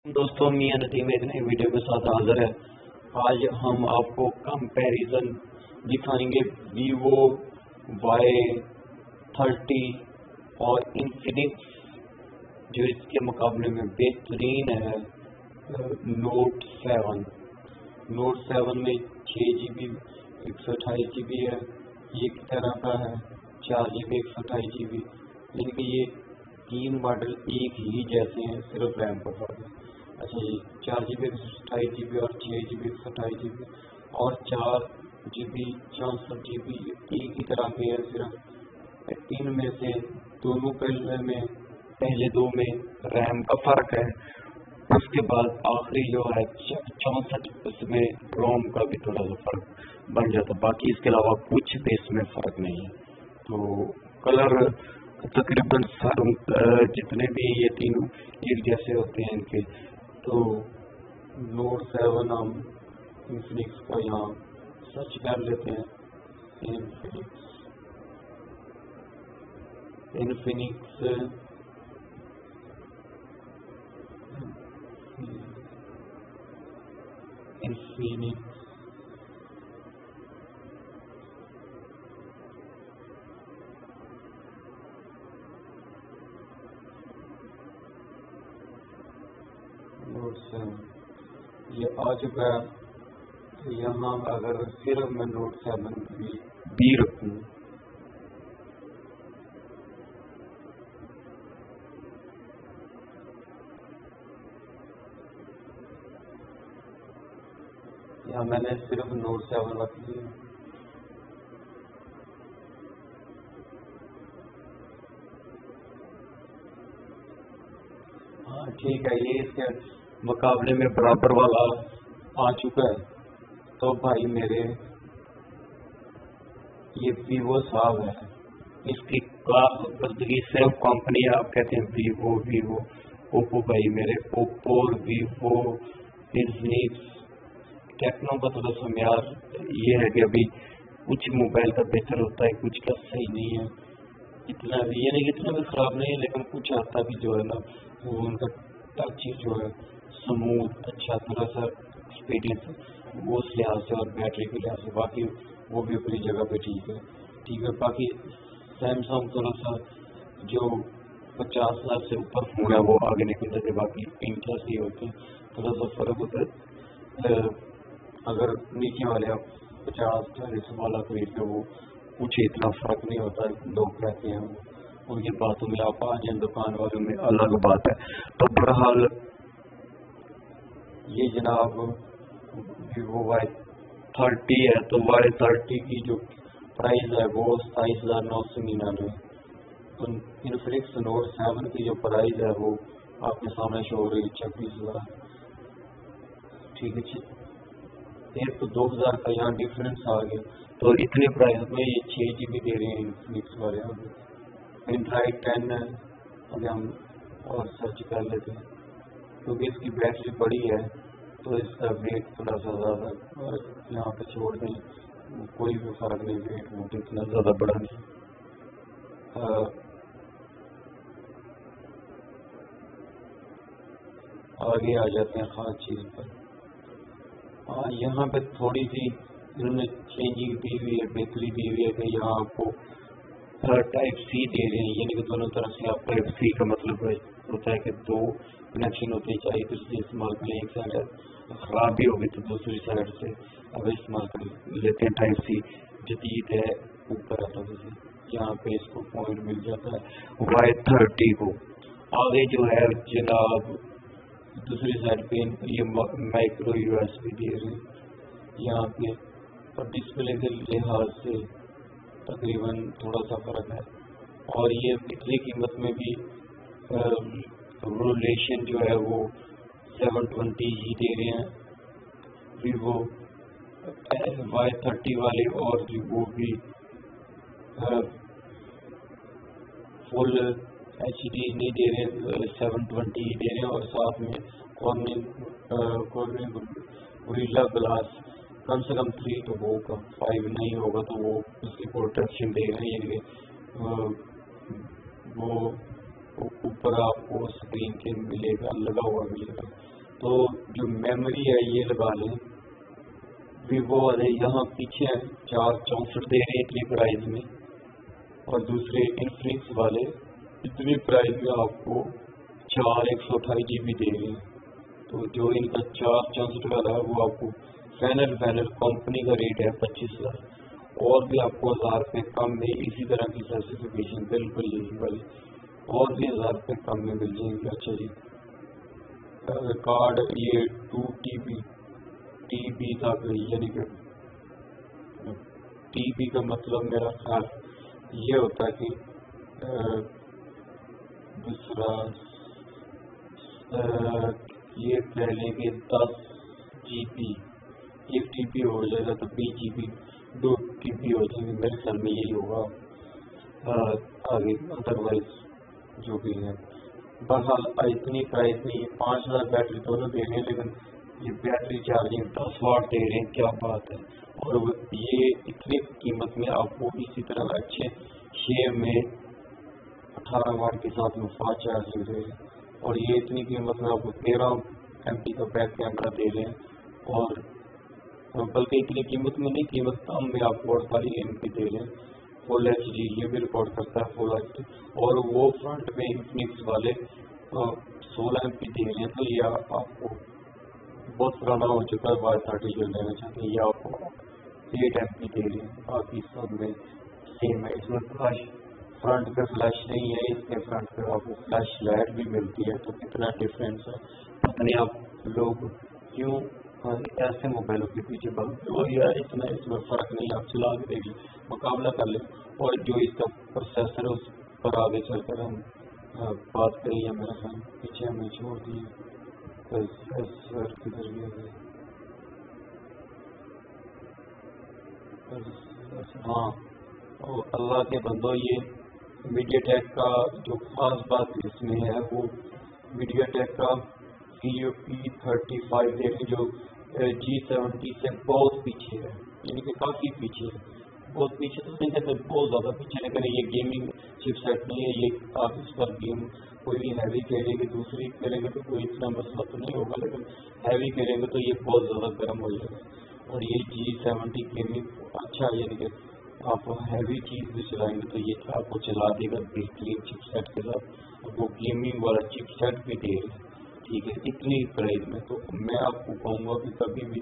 دوستوں، میاں ندیم ایک نئی ویڈیو کے ساتھ حاضر ہے۔ آج ہم آپ کو کمپیریزن دکھائیں گے ویوو Y30 اور انفینکس جو اس کے مقابلے میں بہترین ہے نوٹ 7 میں 6 GB 128 GB ہے، یہ ایک طرح کا ہے 4 GB 128 GB، یعنی کہ یہ تین ماڈل ایک ہی جیسے ہیں، صرف ریم کا فرق ہے۔ اچھا جی، 4 GB 128 GB اور 6 GB 128 GB اور 4 GB 64 GB ایک ہی طرح کے ہیں، صرف ان میں سے دونوں پہلے دو میں ریم کا فرق ہے، اس کے بعد آخری جو ہے 64 اس میں روم کا بھی تھوڑا سا فرق بن جاتا، باقی اس کے علاوہ کچھ بھی اس میں فرق نہیں ہے۔ تو کلر تقریباً جتنے بھی یہ تینوں ایک جیسے ہوتے ہیں ان کے، تو نوٹ 7 ہم انفینکس کا یہاں سرچ کر لیتے ہیں، انفینکس نوٹ 7 یہ آ چکا ہے۔ یہاں اگر صرف میں نوٹ 7 بھی رکھوں، یہاں میں نے صرف نوٹ 7 رکھ دیا، ہاں ٹھیک ہے، یہ اس کے مقابلے میں برابر والا آ چکا ہے۔ تو بھائی میرے، یہ ویوو صاحب ہے، اس کی بندگی صرف کمپنی آپ کہتے ہیں ویوو اوپو، بھائی میرے اوپو اور ویوو انفینکس ٹیکنو کا تھوڑا سا معیار یہ ہے کہ ابھی کچھ موبائل کا بہتر ہوتا ہے، کچھ کا صحیح نہیں ہے، اتنا بھی یہ نہیں اتنا بھی خراب نہیں ہے، لیکن کچھ آتا بھی جو ہے نا وہ ان کا ٹچ جو ہے سموتھ اچھا تھوڑا سا ایکسپیرینس وہ اس لحاظ سے اور بیٹری کے لحاظ سے، باقی وہ بھی اپنی جگہ پہ ٹھیک ہے۔ باقی سیمسنگ تھوڑا سا جو 50,000 سے اوپر فون ہے وہ آگے نکل جاتے، باقی انٹرس ہی ہوتے ہیں، تھوڑا سا فرق ہوتا ہے۔ اگر نیچے والے آپ 50-40 والا خرید کے وہ کچھ اتنا فرق نہیں ہوتا، لوگ کہتے ہیں ان کی باتوں میں آپ آ جائیں دکان والوں میں الگ بات ہے۔ تو بہرحال یہ جناب ویوو Y30 ہے، تو Y30 کی جو پرائز ہے وہ 27,999، تو انفینکس نوٹ 7 کی جو پرائز ہے وہ آپ کے سامنے شو ہو رہی 26,000، ٹھیک ہے، ایک تو 2,000 کا یہاں ڈفرینس آ گیا۔ تو اتنے پرائز میں یہ 6 GB دے رہے ہیں انفینکس والے، اینڈرائڈ 10 ہے، ابھی ہم اور سرچ کر لیتے ہیں، کیونکہ اس کی بیٹری بڑی ہے تو اس کا ویٹ تھوڑا سا زیادہ ہے، اور یہاں پہ چھوڑ دیں کوئی بھی فرق نہیں، ویٹ ووٹ اتنا زیادہ بڑا نہیں۔ آگے آ جاتے ہیں خاص چیز پر، یہاں پہ تھوڑی سی انہوں نے چینجنگ دی ہوئی ہے، بہتری دی ہوئی ہے کہ یہاں آپ کو ٹائپ سی دے رہے ہیں، یعنی کہ دونوں طرف سے آپ ٹائپ سی کا مطلب ہوتا ہے کہ 2 کنیکشن ہوتے ہیں، چاہے کسی سے استعمال کریں، ایک سائڈ خراب بھی ہوگی تو دوسری سائڈ سے اگر استعمال کر لیتے ہیں ٹائپ سی جدید ہے اوپر آتا ہے، یہاں پہ اس کو پوائنٹ مل جاتا ہے Y30 کو۔ آگے جو ہے جناب دوسری سائڈ پہ یہ مائکرو USB دے رہے ہیں یہاں پہ، اور ڈسپلے کے لحاظ سے تقریباً تھوڑا سا فرق ہے، اور یہ اتنی قیمت میں بھی ریزولوشن جو ہے وہ 720 ہی دے رہے ہیں ویوو Y30 والے، اور وہ بھی فل HD نہیں دے رہے، 720 ہی دے رہے ہیں، اور ساتھ میں کارننگ گوریلا گلاس کم سے کم 3 تو ہوگا، 5 نہیں ہوگا تو وہ اس کی پروٹیکشن دے رہے ہیں، یعنی وہ اوپر آپ کو اسکرین کے ملے گا، لگا ہوا ملے گا، تو جو میموری ہے یہ لگا لیں ویوو والے یہاں پیچھے 464 دے رہے ہیں اتنی پرائز میں، اور دوسرے انفینکس والے اتنی پرائز میں آپ کو 4128 GB دے رہے ہیں. تو جو ان کا 464 والا ہے وہ آپ کو فائنل کمپنی کا ریٹ ہے 25,000. اور بھی آپ کو 1000 روپے کم میں اسی طرح کی اسپیسیفکیشن بالکل یہی والی اور بھی 1000 روپے کم میں مل جائیں گے. اچھا جی، ریکارڈ یہ 2 TB تک، یعنی کہ TB کا مطلب میرا خیال یہ ہوتا ہے کہ دوسرا یہ کہہ لیں کہ 10 GB 1 TB ہو جائے گا تو 20 GB 2 TB ہو جائیں گے. میرے خیال میں یہی ہوگا آگے، ادروائز جو بھی ہے. بہرحال اتنی پرائز نہیں ہے. 5000 بیٹری دونوں دے رہے ہیں، لیکن یہ بیٹری چارجنگ 10 واٹ دے رہے ہیں. کیا بات ہے! اور یہ اتنی قیمت میں آپ کو اسی طرح اچھے 6 میں 18 واٹ کے ساتھ مفاد چارجنگ دے رہے ہیں. اور یہ اتنی قیمت میں آپ کو 13 MP کا بیک کیمرہ دے رہے ہیں، اور بلکہ اتنی قیمت میں نہیں، قیمت کم میں آپ کو 48 MP دے رہے ہیں. فل HD یہ بھی ریکارڈ کرتا ہے فل HD. اور وہ فرنٹ میں انفینکس والے 16 MP دے رہے ہیں. تو یہ آپ کو بہت پرانا ہو چکا ہے Y30 جو لینا چاہتے ہیں. یہ آپ کو 8 MP دے رہے ہیں. باقی سب میں سیم ہے. اس میں فلش فرنٹ پہ فلش نہیں ہے، اس کے فرنٹ پہ آپ کو فلش لائٹ بھی ملتی ہے. تو کتنا ڈفرینس ہے! پتہ نہیں آپ لوگ کیوں ایسے موبائلوں کے پیچھے بھاگتے ہو. یا اتنا اس میں فرق نہیں، آپ چلا کے دیکھ لیں، مقابلہ کر لیں. اور جو اس کا پروسیسر ہے اس پر آگے چل کر ہم بات کریں. یا میرا خیال پیچھے ہمیں چھوڑ دیے پروسیسر کدھر گیا ہے. ہاں، اللہ کے بندو، یہ میڈیا ٹیک کا جو خاص بات اس میں ہے وہ میڈیا ٹیک کا Helio P35 دیکھیں جو G70 سے بہت پیچھے ہے، یعنی کہ کافی پیچھے ہے. بہت پیچھے تو نہیں کہتے، بہت زیادہ پیچھے. لیکن یہ گیمنگ چپ سیٹ نہیں ہے. یہ آپ اس پر گیم کوئی بھی ہیوی کھیلیں گے، دوسری کھیلیں گے تو کوئی اتنا مسئلہ تو نہیں ہوگا، لیکن ہیوی کھیلیں گے تو یہ بہت زیادہ گرم ہو جائے گا. اور یہ G70 گیمنگ اچھا ہے، یعنی کہ آپ ہیوی چیز بھی چلائیں گے تو یہ آپ کو چلا دے گا بہترین چپ سیٹ کے ساتھ. وہ گیمنگ والا چپ سیٹ بھی دے گا. ٹھیک ہے، اتنی پرائز میں. تو میں آپ کو کہوں گا کہ کبھی بھی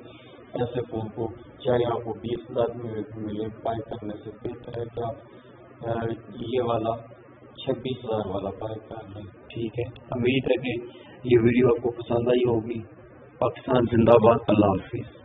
ایسے فون کو چاہے آپ کو 20,000 میں ملے بائی کرنے سے بہتر ہے کہ آپ یہ والا 26,000 والا بائی کر لیں. ٹھیک ہے، امید ہے کہ یہ ویڈیو آپ کو پسند آئی ہوگی. پاکستان زندہ باد. اللہ حافظ.